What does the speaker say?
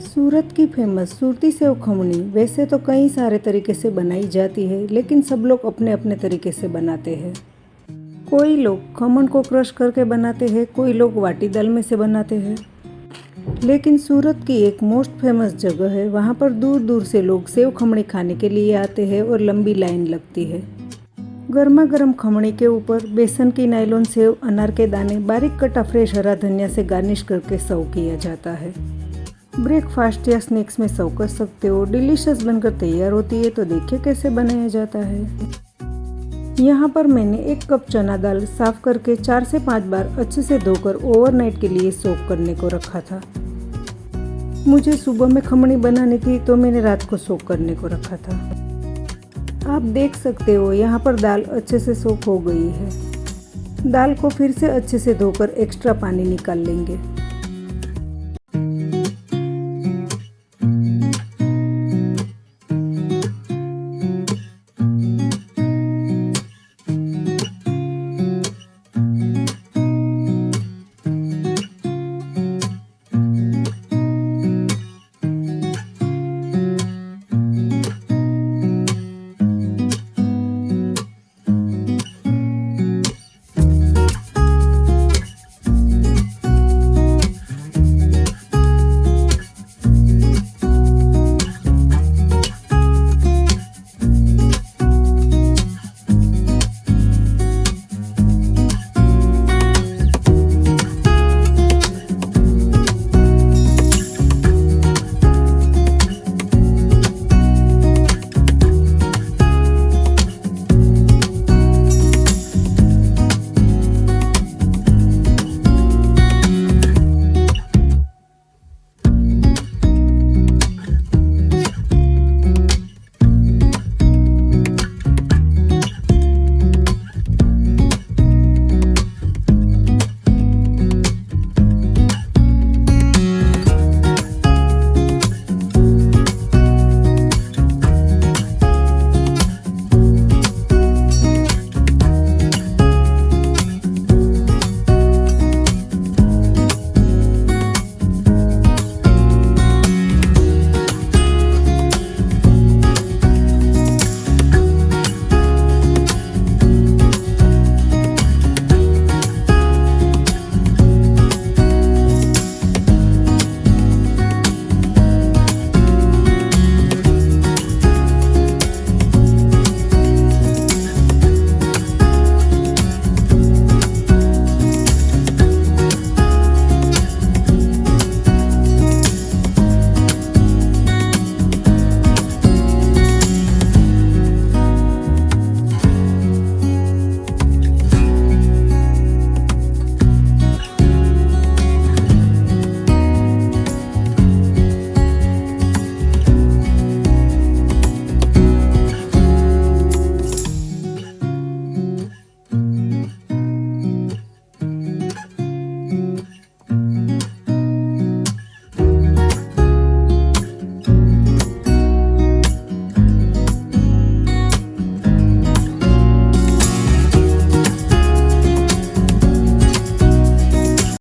सूरत की famous Surti save khamani वैसे तो कई सारे तरीके से बनाई जाती है, लेकिन सब लोग अपने अपने तरीके से बनाते हैं। कोई लोग खमन को क्रश करके बनाते हैं, कोई लोग वाटी दाल में से बनाते हैं। लेकिन सूरत की एक मोस्ट फेमस जगह है, वहाँ पर दूर दूर से लोग सेव खमनी खाने के लिए आते हैं और लंबी लाइन लगती है। गर्मा गर्म खमणी के ऊपर बेसन की नायलॉन सेव, अनार के दाने, बारीक कटा फ्रेश हरा धनिया से गार्निश करके सर्व किया जाता है। ब्रेकफास्ट या स्नैक्स में सर्व कर सकते हो। डिलीशियस बनकर तैयार होती है, तो देखिए कैसे बनाया जाता है। यहाँ पर मैंने 1 कप चना दाल साफ करके 4 से 5 बार अच्छे से धोकर ओवरनाइट के लिए सोक करने को रखा था। मुझे सुबह में खमणी बनानी थी, तो मैंने रात को सोक करने को रखा था। आप देख सकते हो यहाँ पर दाल अच्छे से सोक हो गई है। दाल को फिर से अच्छे से धोकर एक्स्ट्रा पानी निकाल लेंगे।